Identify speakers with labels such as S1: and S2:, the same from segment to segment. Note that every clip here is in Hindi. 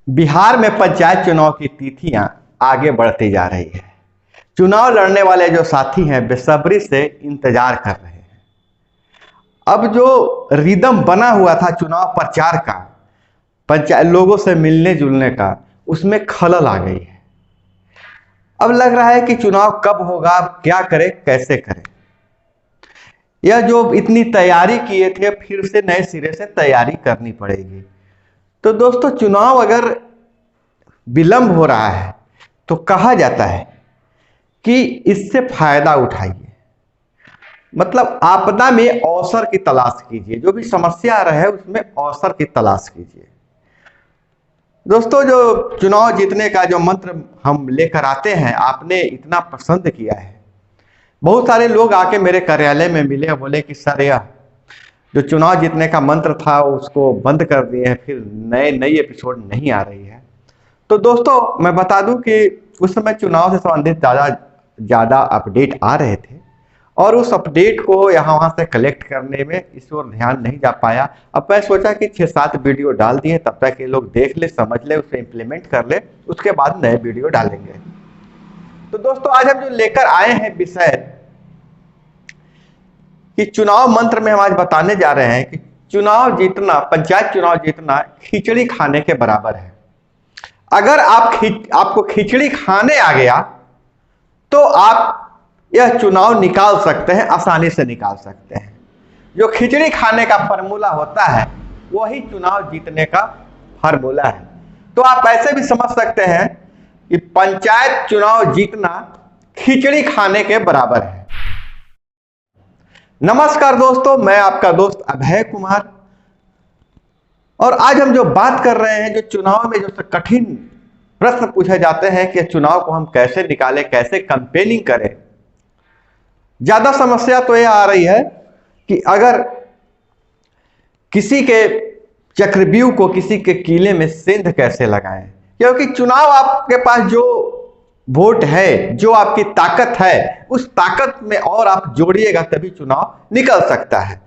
S1: बिहार में पंचायत चुनाव की तिथियां आगे बढ़ती जा रही है। चुनाव लड़ने वाले जो साथी हैं बेसब्री से इंतजार कर रहे हैं। अब जो रिदम बना हुआ था चुनाव प्रचार का, पंचायत लोगों से मिलने जुलने का, उसमें खलल आ गई है। अब लग रहा है कि चुनाव कब होगा, अब क्या करें, कैसे करें। यह जो इतनी तैयारी किए थे फिर से नए सिरे से तैयारी करनी पड़ेगी। तो दोस्तों, चुनाव अगर विलंब हो रहा है तो कहा जाता है कि इससे फायदा उठाइए, मतलब आपदा में अवसर की तलाश कीजिए। जो भी समस्या आ रहा है उसमें अवसर की तलाश कीजिए। दोस्तों, जो चुनाव जीतने का जो मंत्र हम लेकर आते हैं, आपने इतना पसंद किया है। बहुत सारे लोग आके मेरे कार्यालय में मिले और बोले कि सर, यह जो चुनाव जीतने का मंत्र था उसको बंद कर दिए हैं, फिर नई एपिसोड नहीं आ रही है। तो दोस्तों, मैं बता दूं कि उस समय चुनाव से संबंधित ज़्यादा ज़्यादा अपडेट आ रहे थे और उस अपडेट को यहाँ वहाँ से कलेक्ट करने में इस ओर ध्यान नहीं जा पाया। अब मैं सोचा कि 6-7 वीडियो डाल दिए, तब तक ये लोग देख ले, समझ ले, उसे इम्प्लीमेंट कर ले, उसके बाद नए वीडियो डालेंगे। तो दोस्तों, आज हम जो लेकर आए हैं विषय कि चुनाव मंत्र में हम आज बताने जा रहे हैं कि चुनाव जीतना, पंचायत चुनाव जीतना खिचड़ी खाने के बराबर है। अगर आपको खिचड़ी खाने आ गया तो आप यह चुनाव निकाल सकते हैं, आसानी से निकाल सकते हैं। जो खिचड़ी खाने का फॉर्मूला होता है वही चुनाव जीतने का फॉर्मूला है। तो आप ऐसे भी समझ सकते हैं कि पंचायत चुनाव जीतना खिचड़ी खाने के बराबर है। नमस्कार दोस्तों, मैं आपका दोस्त अभय कुमार, और आज हम जो बात कर रहे हैं, जो चुनाव में जो कठिन प्रश्न पूछे जाते हैं कि चुनाव को हम कैसे निकालें, कैसे कैंपेनिंग करें। ज्यादा समस्या तो यह आ रही है कि अगर किसी के चक्रव्यूह को किसी के किले में सेंध कैसे लगाएं, क्योंकि चुनाव आपके पास जो वोट है, जो आपकी ताकत है, उस ताकत में और आप जोड़िएगा तभी चुनाव निकल सकता है।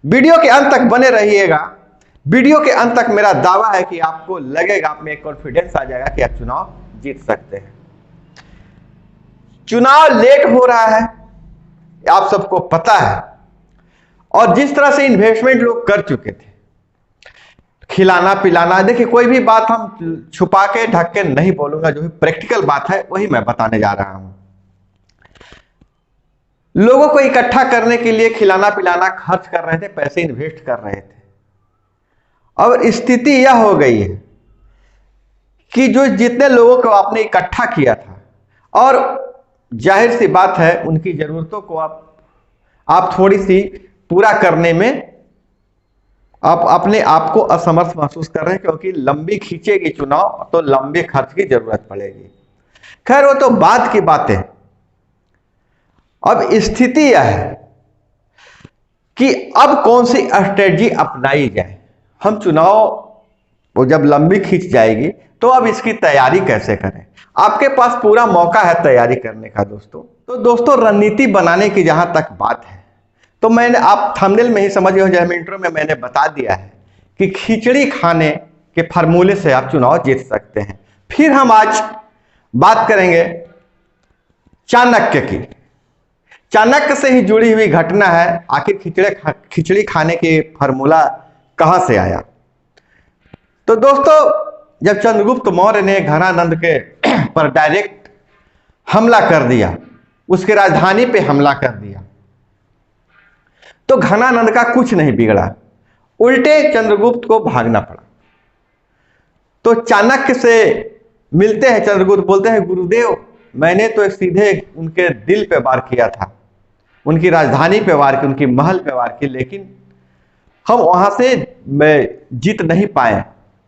S1: वीडियो के अंत तक बने रहिएगा। वीडियो के अंत तक मेरा दावा है कि आपको लगेगा, आप में एक कॉन्फिडेंस आ जाएगा कि आप चुनाव जीत सकते हैं। चुनाव लेट हो रहा है, आप सबको पता है, और जिस तरह से इन्वेस्टमेंट लोग कर चुके थे, खिलाना पिलाना, देखिए कोई भी बात हम छुपा के ढक के नहीं बोलूंगा, जो भी प्रैक्टिकल बात है वही मैं बताने जा रहा हूं। लोगों को इकट्ठा करने के लिए खिलाना पिलाना खर्च कर रहे थे, पैसे इन्वेस्ट कर रहे थे। और स्थिति यह हो गई है कि जो जितने लोगों को आपने इकट्ठा किया था, और जाहिर सी बात है उनकी जरूरतों को आप थोड़ी सी पूरा करने में आप अपने आप को असमर्थ महसूस कर रहे हैं, क्योंकि लंबी खींचेगी चुनाव तो लंबे खर्च की जरूरत पड़ेगी। खैर, वो तो बात की बात है। अब स्थिति यह है कि अब कौन सी स्ट्रेटजी अपनाई जाए। हम चुनाव वो जब लंबी खींच जाएगी तो अब इसकी तैयारी कैसे करें। आपके पास पूरा मौका है तैयारी करने का दोस्तों। तो दोस्तों, रणनीति बनाने की जहां तक बात है, तो मैंने, आप थंबनेल में ही समझ गए हो, जैसे इंट्रो में मैंने बता दिया है कि खिचड़ी खाने के फार्मूले से आप चुनाव जीत सकते हैं। फिर हम आज बात करेंगे चाणक्य की। चाणक्य से ही जुड़ी हुई घटना है, आखिर खिचड़ी खाने की फार्मूला कहां से आया। तो दोस्तों, जब चंद्रगुप्त मौर्य ने घनानंद के पर डायरेक्ट हमला कर दिया, उसके राजधानी पे हमला कर दिया, तो घनानंद का कुछ नहीं बिगड़ा, उल्टे चंद्रगुप्त को भागना पड़ा। तो चाणक्य से मिलते हैं चंद्रगुप्त, बोलते हैं गुरुदेव, मैंने तो सीधे उनके दिल पे वार किया था, उनकी राजधानी पे वार की, उनकी महल पे वार की, लेकिन हम वहां से जीत नहीं पाए,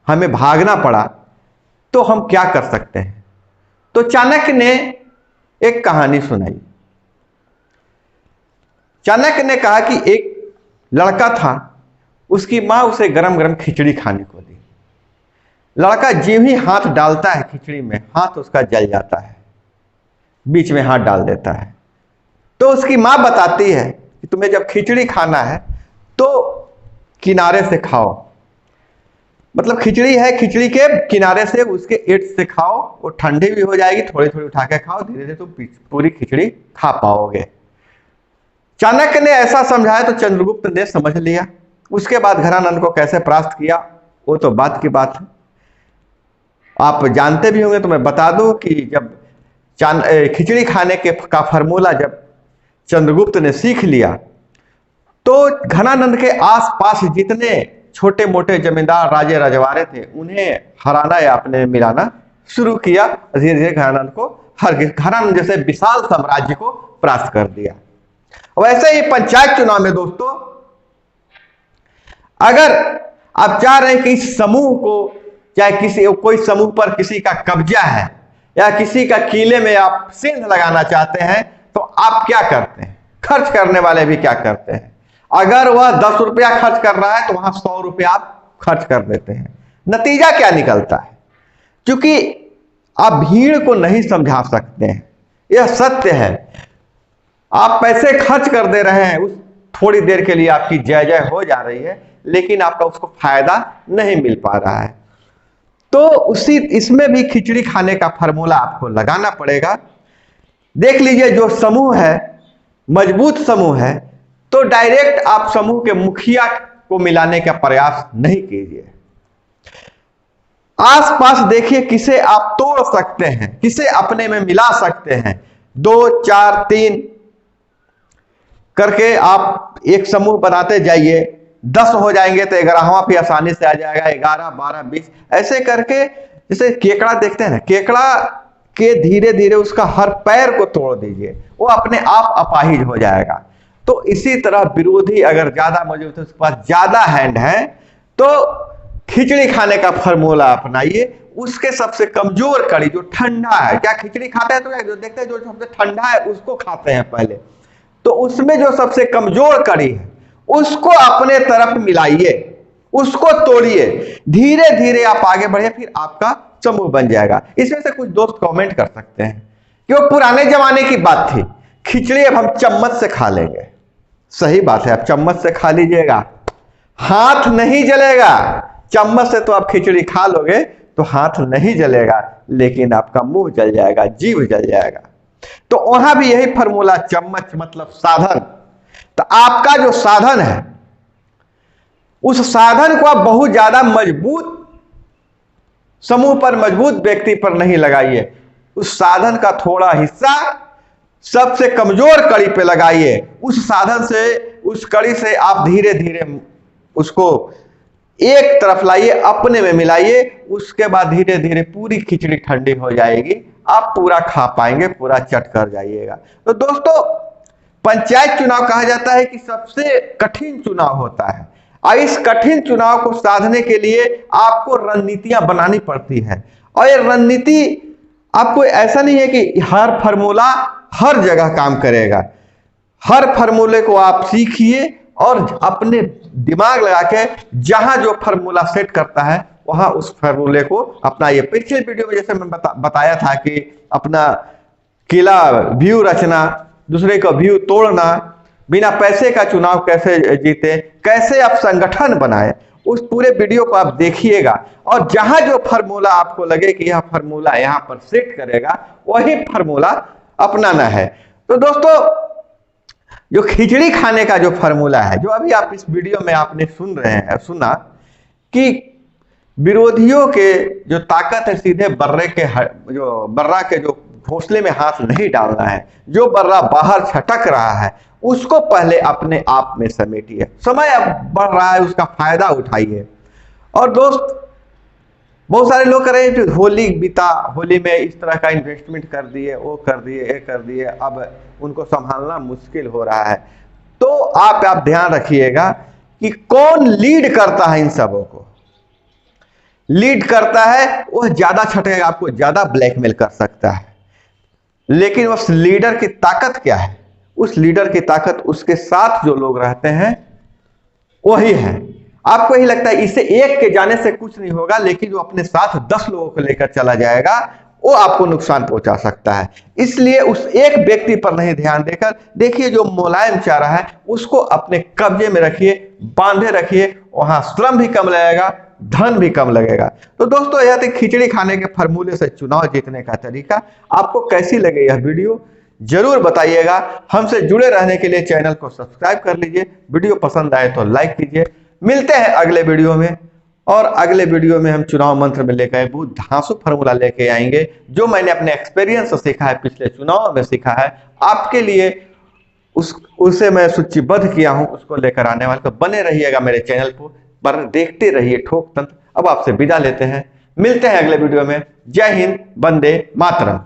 S1: हमें भागना पड़ा, तो हम क्या कर सकते हैं। तो चाणक्य ने एक कहानी सुनाई। चाणक्य ने कहा कि एक लड़का था, उसकी मां उसे गरम गरम खिचड़ी खाने को दी। लड़का ज्यों ही हाथ डालता है खिचड़ी में, हाथ उसका जल जाता है, बीच में हाथ डाल देता है। तो उसकी मां बताती है कि तुम्हें जब खिचड़ी खाना है तो किनारे से खाओ। मतलब खिचड़ी है, खिचड़ी के किनारे से उसके एट से खाओ, वो ठंडी भी हो जाएगी, थोड़ी थोड़ी उठा के खाओ, धीरे धीरे तुम पूरी खिचड़ी खा पाओगे। चाणक्य ने ऐसा समझाया तो चंद्रगुप्त ने समझ लिया। उसके बाद घनानंद को कैसे परास्त किया वो तो बात की बात है, आप जानते भी होंगे। तो मैं बता दूं कि जब खिचड़ी खाने का फॉर्मूला जब चंद्रगुप्त ने सीख लिया तो घनानंद के आसपास जितने छोटे मोटे जमींदार राजे रजवाड़े थे उन्हें हराना या अपने मिलाना शुरू किया। धीरे धीरे घनानंद जैसे विशाल साम्राज्य को परास्त कर दिया। वैसे ही पंचायत चुनाव में दोस्तों, अगर आप चाह रहे हैं कि इस समूह को, चाहे कोई समूह पर किसी का कब्जा है या किसी का किले में आप सेंध लगाना चाहते हैं, तो आप क्या करते हैं? खर्च करने वाले भी क्या करते हैं? अगर वह 10 रुपया खर्च कर रहा है तो वहां 100 रुपया आप खर्च कर देते हैं। नतीजा क्या निकलता है? क्योंकि आप भीड़ को नहीं समझा सकते हैं, यह सत्य है। आप पैसे खर्च कर दे रहे हैं, उस थोड़ी देर के लिए आपकी जय जय हो जा रही है, लेकिन आपका उसको फायदा नहीं मिल पा रहा है। तो इसमें भी खिचड़ी खाने का फॉर्मूला आपको लगाना पड़ेगा। देख लीजिए, जो समूह है मजबूत समूह है तो डायरेक्ट आप समूह के मुखिया को मिलाने का प्रयास नहीं कीजिए। आसपास देखिए किसे आप तोड़ सकते हैं, किसे अपने में मिला सकते हैं। 2, 4, 3 करके आप एक समूह बनाते जाइए। 10 हो जाएंगे तो 11वां भी आसानी से आ जाएगा, 11, 12, 20 ऐसे करके। जैसे केकड़ा देखते हैं ना, केकड़ा के धीरे धीरे उसका हर पैर को तोड़ दीजिए, वो अपने आप अपाहिज हो जाएगा। तो इसी तरह विरोधी अगर ज्यादा मौजूद है, उसके पास ज्यादा हैंड है, तो खिचड़ी खाने का फॉर्मूला अपनाइए। उसके सबसे कमजोर कड़ी जो ठंडा है, क्या खिचड़ी खाते हैं तो जो देखते हैं जो सबसे ठंडा है उसको खाते हैं पहले, तो उसमें जो सबसे कमजोर कड़ी है उसको अपने तरफ मिलाइए, उसको तोड़िए, धीरे धीरे आप आगे बढ़िए, फिर आपका समूह बन जाएगा। इसमें से कुछ दोस्त कमेंट कर सकते हैं कि वो पुराने जमाने की बात थी, खिचड़ी अब हम चम्मच से खा लेंगे। सही बात है, आप चम्मच से खा लीजिएगा, हाथ नहीं जलेगा। चम्मच से तो आप खिचड़ी खा लोगे तो हाथ नहीं जलेगा, लेकिन आपका मुंह जल जाएगा, जीभ जल जाएगा। तो वहां भी यही फॉर्मूला, चम्मच मतलब साधन। तो आपका जो साधन है उस साधन को आप बहुत ज्यादा मजबूत समूह पर, मजबूत व्यक्ति पर नहीं लगाइए। उस साधन का थोड़ा हिस्सा सबसे कमजोर कड़ी पे लगाइए। उस साधन से, उस कड़ी से आप धीरे धीरे उसको एक तरफ लाइए, अपने में मिलाइए। उसके बाद धीरे धीरे पूरी खिचड़ी ठंडी हो जाएगी, आप पूरा खा पाएंगे, पूरा चट कर जाइएगा। तो दोस्तों, पंचायत चुनाव कहा जाता है कि सबसे कठिन चुनाव होता है, और इस कठिन चुनाव को साधने के लिए आपको रणनीतियां बनानी पड़ती है। और ये रणनीति आपको ऐसा नहीं है कि हर फॉर्मूला हर जगह काम करेगा। हर फॉर्मूले को आप सीखिए और अपने दिमाग लगा के जहां जो फॉर्मूला सेट करता है वहां उस फॉर्मूले को अपनाइए। पिछले वीडियो में जैसे मैं बताया था कि अपना किला व्यू रचना, दूसरे का व्यू तोड़ना, बिना पैसे का चुनाव कैसे जीते, कैसे आप संगठन बनाए, उस पूरे वीडियो को आप देखिएगा। और जहां जो फॉर्मूला आपको लगे कि यह फॉर्मूला यहां पर सेट करेगा, वही फॉर्मूला अपनाना है। तो दोस्तों, जो खिचड़ी खाने का जो फॉर्मूला है, जो अभी आप इस वीडियो में आपने सुना कि विरोधियों के जो ताकत है सीधे बर्रा के जो घोंसले में हाथ नहीं डालना है। जो बर्रा बाहर छटक रहा है उसको पहले अपने आप में समेटिए। समय अब बढ़ रहा है, उसका फायदा उठाइए। और दोस्त, बहुत सारे लोग कह रहे हैं होली बीता, होली में इस तरह का इन्वेस्टमेंट कर दिए, वो कर दिए, ये कर दिए, अब उनको संभालना मुश्किल हो रहा है। तो आप ध्यान रखिएगा कि कौन लीड करता है इन सबों को। लीड करता है वह ज्यादा छटेगा, आपको ज्यादा ब्लैकमेल कर सकता है, लेकिन उस लीडर की ताकत क्या है? उस लीडर की ताकत उसके साथ जो लोग रहते हैं वही है। आपको यही लगता है इसे एक के जाने से कुछ नहीं होगा, लेकिन जो अपने साथ 10 लोगों को लेकर चला जाएगा वो आपको नुकसान पहुंचा सकता है। इसलिए उस एक व्यक्ति पर नहीं ध्यान देकर देखिए, जो मुलायम चारा है उसको अपने कब्जे में रखिए, बांधे रखिए, वहां श्रम भी कम लगेगा, धन भी कम लगेगा। तो दोस्तों यह थी खिचड़ी खाने के फॉर्मूले से चुनाव जीतने का तरीका। आपको कैसी लगे यह वीडियो जरूर बताइएगा। हमसे जुड़े रहने के लिए चैनल को सब्सक्राइब कर लीजिए, वीडियो पसंद आए तो लाइक कीजिए। मिलते हैं अगले वीडियो में, और अगले वीडियो में हम चुनाव मंत्र में लेकर बहुत धांसू फार्मूला लेके आएंगे, जो मैंने अपने एक्सपीरियंस से सीखा है, पिछले चुनाव में सीखा है, आपके लिए उसे मैं सूचीबद्ध किया हूं, उसको लेकर आने वाले। तो बने रहिएगा मेरे चैनल पर देखते रहिए ठोक तंत्र। अब आपसे विदा लेते हैं, मिलते हैं अगले वीडियो में। जय हिंद, वंदे मातरम।